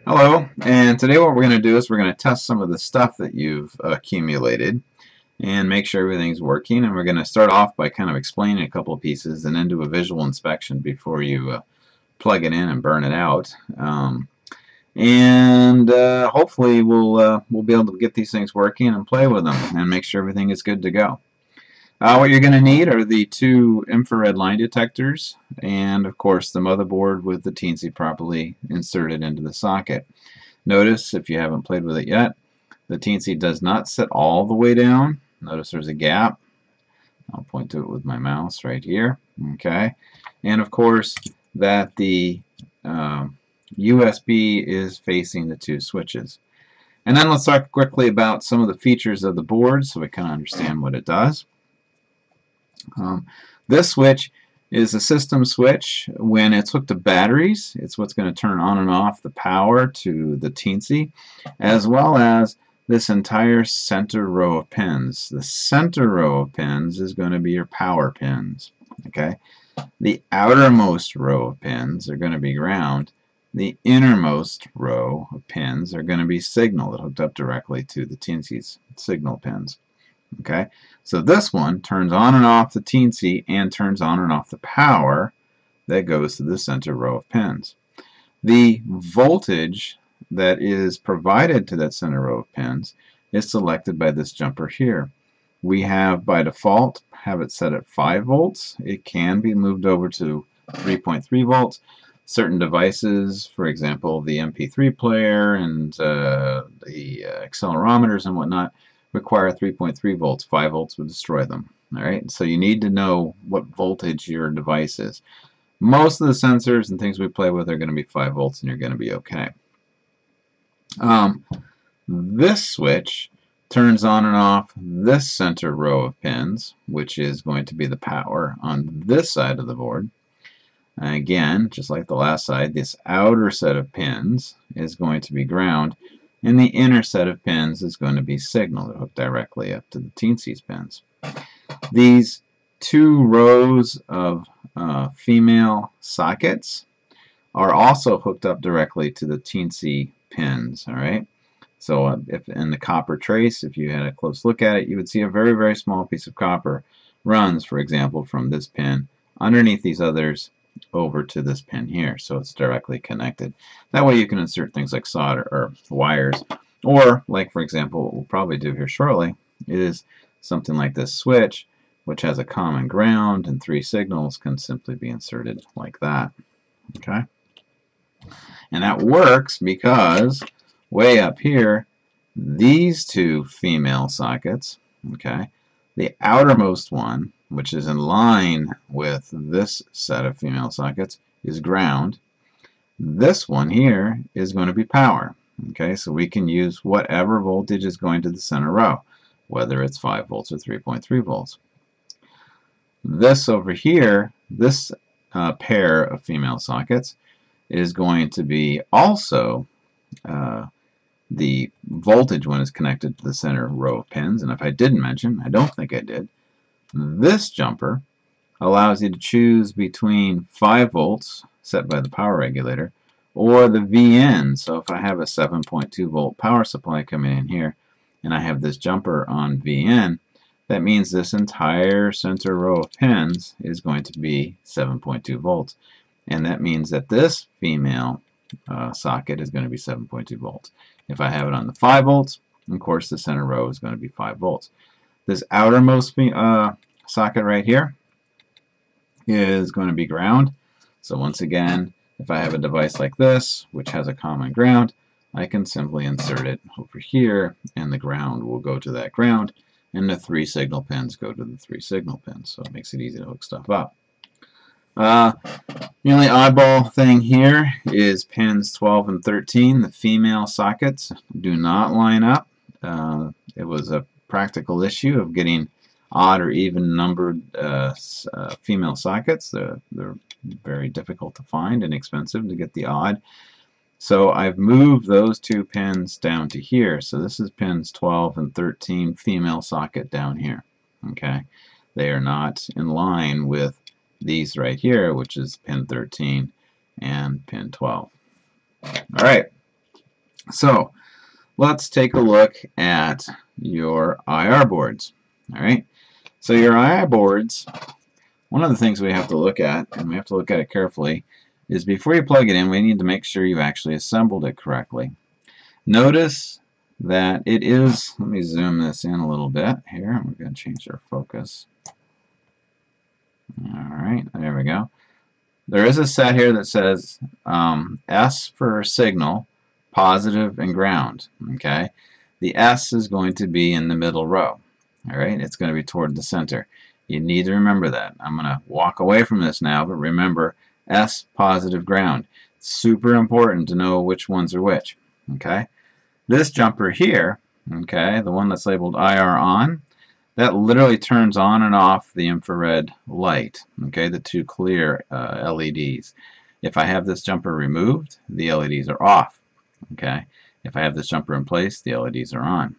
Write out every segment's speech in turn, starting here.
Hello, and today what we're going to do is we're going to test some of the stuff that you've accumulated and make sure everything's working. And we're going to start off by kind of explaining a couple of pieces and then do a visual inspection before you plug it in and burn it out. Hopefully we'll be able to get these things working and play with them and make sure everything is good to go. What you're going to need are the two infrared line detectors and, of course, the motherboard with the Teensy properly inserted into the socket. Notice, if you haven't played with it yet, the Teensy does not sit all the way down. Notice there's a gap. I'll point to it with my mouse right here. Okay, and of course that the USB is facing the two switches. And then let's talk quickly about some of the features of the board so we can understand what it does. This switch is a system switch. When it's hooked to batteries, it's what's going to turn on and off the power to the Teensy, as well as this entire center row of pins. The center row of pins is going to be your power pins. Okay, the outermost row of pins are going to be ground. The innermost row of pins are going to be signal that hooked up directly to the Teensy's signal pins. Okay, so this one turns on and off the Teensy and turns on and off the power that goes to the center row of pins. The voltage that is provided to that center row of pins is selected by this jumper here. We have by default have it set at 5 volts. It can be moved over to 3.3 volts. Certain devices, for example the MP3 player and the accelerometers and whatnot, require 3.3 volts. 5 volts would destroy them. Alright, so you need to know what voltage your device is. Most of the sensors and things we play with are going to be 5 volts and you're going to be okay. This switch turns on and off this center row of pins, which is going to be the power on this side of the board. Again, just like the last side, this outer set of pins is going to be ground, and the inner set of pins is going to be signal that hook directly up to the Teensy's pins. These two rows of female sockets are also hooked up directly to the Teensy pins. All right. So if in the copper trace, if you had a close look at it, you would see a very, very small piece of copper runs, for example, from this pin underneath these others over to this pin here, so it's directly connected. That way you can insert things like solder or wires, or like for example what we'll probably do here shortly is something like this switch, which has a common ground and 3 signals, can simply be inserted like that. Okay, and that works because way up here these two female sockets, okay, the outermost one, which is in line with this set of female sockets, is ground. This one here is going to be power. Okay, so we can use whatever voltage is going to the center row, whether it's 5 volts or 3.3 volts. This over here, this pair of female sockets is going to be also the voltage when it's connected to the center row of pins. And if I didn't mention, I don't think I did, this jumper allows you to choose between 5 volts set by the power regulator or the VN. So if I have a 7.2 volt power supply coming in here and I have this jumper on VN, that means this entire center row of pins is going to be 7.2 volts. And that means that this female socket is going to be 7.2 volts. If I have it on the 5 volts, of course the center row is going to be 5 volts. This outermost socket right here is going to be ground. So once again, if I have a device like this, which has a common ground, I can simply insert it over here, and the ground will go to that ground, and the 3 signal pins go to the 3 signal pins. So it makes it easy to hook stuff up. The only oddball thing here is pins 12 and 13. The female sockets do not line up. It was a practical issue of getting odd or even numbered female sockets. They're very difficult to find and expensive to get the odd. So I've moved those 2 pins down to here. So this is pins 12 and 13 female socket down here. Okay, they are not in line with these right here, which is pin 13 and pin 12. All right. So let's take a look at your IR boards. All right. So your IR boards, one of the things we have to look at, and we have to look at it carefully, is before you plug it in, we need to make sure you actually assembled it correctly. Notice that it is, let me zoom this in a little bit here. We're going to change our focus. Alright, there we go. There is a set here that says S for signal, positive, and ground. Okay, the S is going to be in the middle row. Alright, it's going to be toward the center. You need to remember that. I'm going to walk away from this now, but remember S, positive, ground. Super important to know which ones are which. Okay, this jumper here, okay, the one that's labeled IR on, that literally turns on and off the infrared light, okay, the two clear LEDs. If I have this jumper removed, the LEDs are off, okay. If I have this jumper in place, the LEDs are on.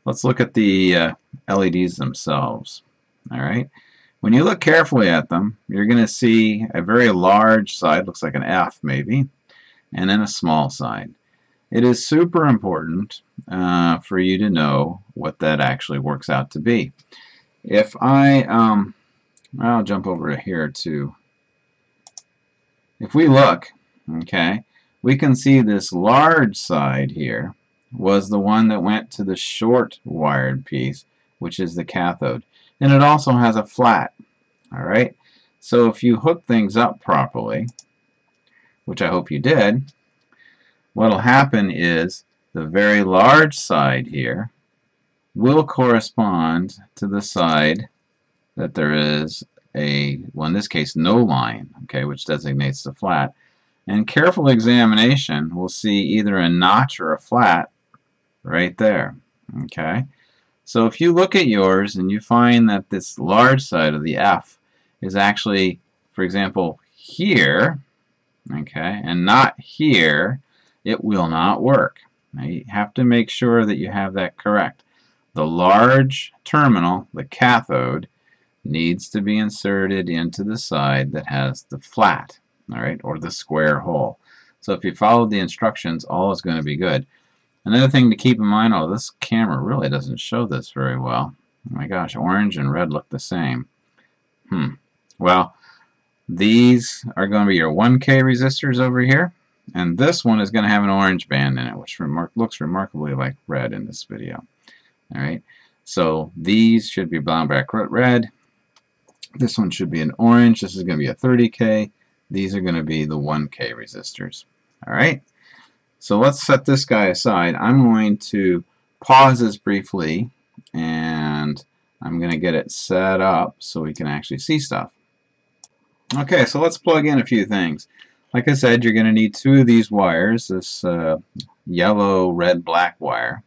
Let's look at the LEDs themselves. Alright, when you look carefully at them, you're going to see a very large side, looks like an F maybe, and then a small side. It is super important for you to know what that actually works out to be. If I'll jump over to here too. If we look, okay, we can see this large side here was the one that went to the short wired piece, which is the cathode. And it also has a flat. Alright, so if you hook things up properly, which I hope you did, what will happen is the very large side here will correspond to the side that there is a, well in this case, no line, okay, which designates the flat. And careful examination will see either a notch or a flat right there, okay. So if you look at yours and you find that this large side of the F is actually, for example, here, okay, and not here, it will not work. Now you have to make sure that you have that correct. The large terminal, the cathode, needs to be inserted into the side that has the flat, all right, or the square hole. So if you follow the instructions, all is going to be good. Another thing to keep in mind, oh, this camera really doesn't show this very well. Oh my gosh, orange and red look the same. Well, these are going to be your 1K resistors over here, and this one is going to have an orange band in it, which looks remarkably like red in this video. Alright, so these should be brown, black, red. This one should be an orange. This is going to be a 30K. These are going to be the 1K resistors. Alright, so let's set this guy aside. I'm going to pause this briefly, and I'm going to get it set up so we can actually see stuff. Okay, so let's plug in a few things. Like I said, you're going to need two of these wires, this yellow, red, black wire.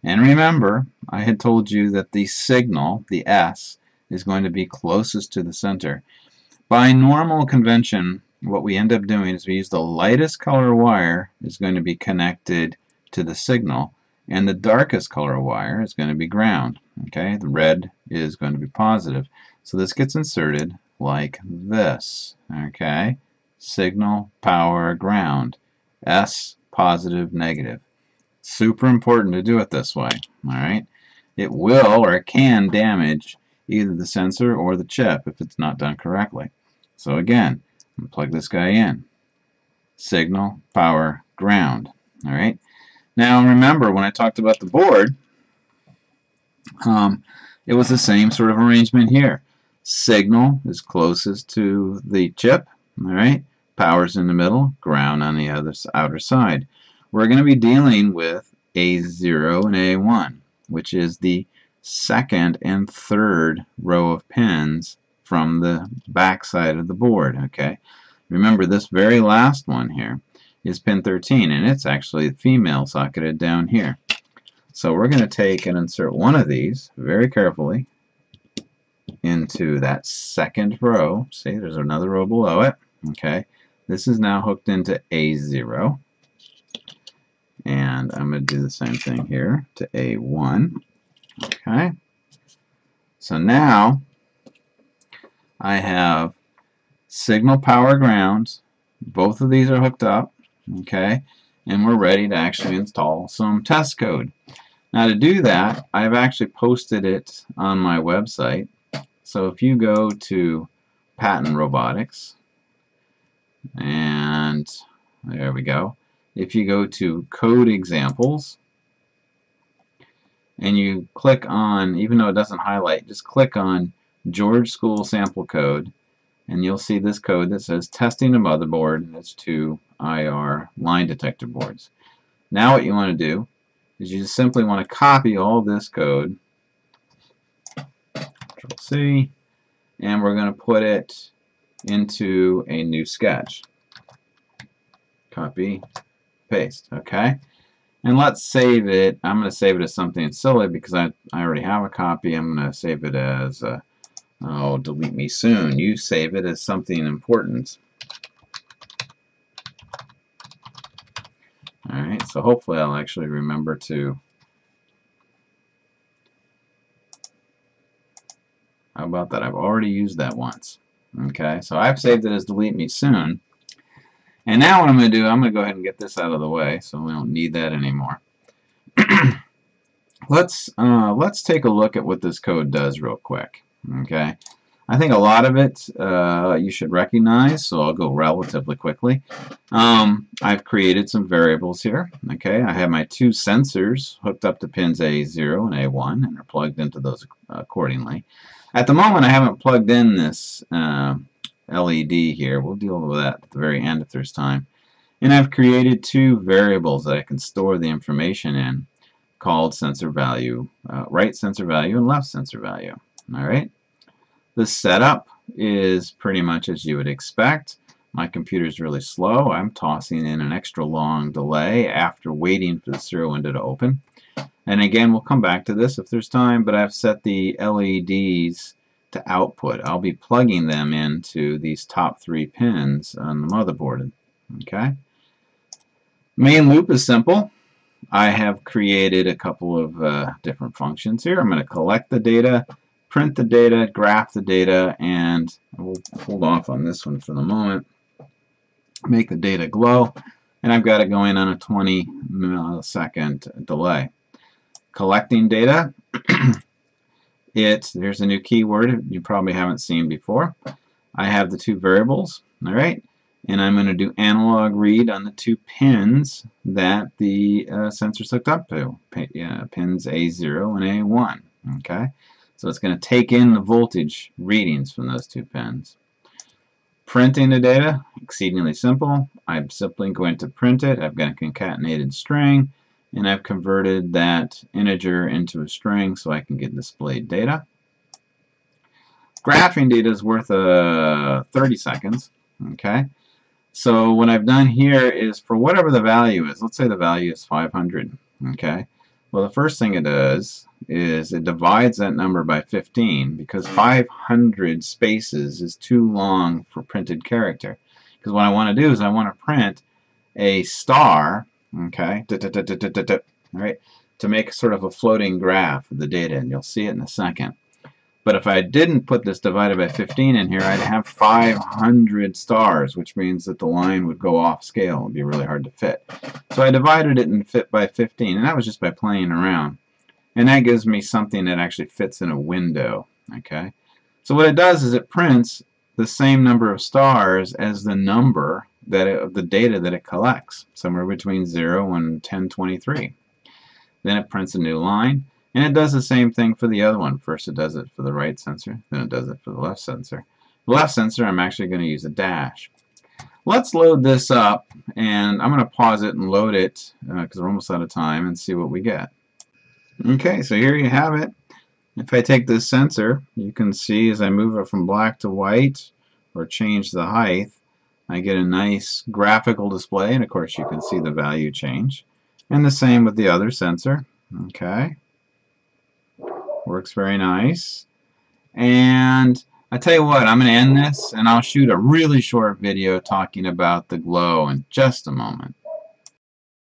And remember, I had told you that the signal, the S, is going to be closest to the center. By normal convention, what we end up doing is we use the lightest color wire is going to be connected to the signal, and the darkest color wire is going to be ground. Okay, the red is going to be positive. So this gets inserted like this. Okay, signal, power, ground. S, positive, negative. Super important to do it this way. Alright, it will or it can damage either the sensor or the chip if it's not done correctly. So again, I'm going to plug this guy in. Signal, power, ground. Alright, now remember when I talked about the board, it was the same sort of arrangement here. Signal is closest to the chip, alright, power's in the middle, ground on the outer side. We're going to be dealing with A0 and A1, which is the second and third row of pins from the back side of the board. Okay, remember this very last one here is pin 13, and it's actually female socketed down here. So we're going to take and insert one of these very carefully into that second row. See, there's another row below it. Okay, this is now hooked into A0. And I'm going to do the same thing here to A1. Okay. So now I have signal, power, ground. Both of these are hooked up. Okay. and we're ready to actually install some test code. Now to do that, I've actually posted it on my website. So if you go to Patton Robotics, and there we go. If you go to Code Examples, and you click on, even though it doesn't highlight, just click on George School Sample Code, and you'll see this code that says testing a motherboard, and it's 2 IR line detector boards. Now what you want to do is you just simply want to copy all this code, Control C, and we're going to put it into a new sketch. Copy, paste, okay? And let's save it. I'm going to save it as something silly because I already have a copy. I'm going to save it as, oh, delete me soon. You save it as something important. Alright, so hopefully I'll actually remember to. How about that? I've already used that once. Okay, so I've saved it as delete me soon. And now what I'm going to do, I'm going to go ahead and get this out of the way so we don't need that anymore. Let's take a look at what this code does real quick. Okay, I think a lot of it you should recognize, so I'll go relatively quickly. I've created some variables here. Okay, I have my 2 sensors hooked up to pins A0 and A1, and they're plugged into those accordingly. At the moment, I haven't plugged in this LED here. We'll deal with that at the very end if there's time. And I've created 2 variables that I can store the information in, called sensor value, right sensor value and left sensor value. Alright, the setup is pretty much as you would expect. My computer is really slow. I'm tossing in an extra long delay after waiting for the serial window to open. And again, we'll come back to this if there's time, but I've set the LEDs to output. I'll be plugging them into these top 3 pins on the motherboard. Okay. Main loop is simple. I have created a couple of different functions here. I'm going to collect the data, print the data, graph the data, and we'll hold off on this one for the moment. Make the data glow, and I've got it going on a 20 millisecond delay. Collecting data. There's a new keyword you probably haven't seen before. I have the 2 variables, all right, and I'm going to do analog read on the 2 pins that the sensor's hooked up to, pins A0 and A1. Okay, so it's going to take in the voltage readings from those 2 pins. Printing the data, exceedingly simple. I'm simply going to print it. I've got a concatenated string, and I've converted that integer into a string so I can get displayed data. Graphing data is worth 30 seconds. Okay, so what I've done here is for whatever the value is, let's say the value is 500. Okay, well, the first thing it does is it divides that number by 15 because 500 spaces is too long for printed character. Because what I want to do is I want to print a star. Okay, right, to make sort of a floating graph of the data, and you'll see it in a second. But if I didn't put this divided by 15 in here, I'd have 500 stars, which means that the line would go off scale. It would be really hard to fit. So I divided it and fit by 15, and that was just by playing around. And that gives me something that actually fits in a window. Okay, so what it does is it prints the same number of stars as the number of the data that it collects, somewhere between 0 and 1023. Then it prints a new line, and it does the same thing for the other one. First it does it for the right sensor, then it does it for the left sensor. The left sensor, I'm actually going to use a dash. Let's load this up, and I'm going to pause it and load it because we're almost out of time, and see what we get. Okay, so here you have it. If I take this sensor, you can see as I move it from black to white or change the height, I get a nice graphical display, and of course you can see the value change. And the same with the other sensor. Okay, works very nice. And I tell you what, I'm going to end this, and I'll shoot a really short video talking about the glow in just a moment.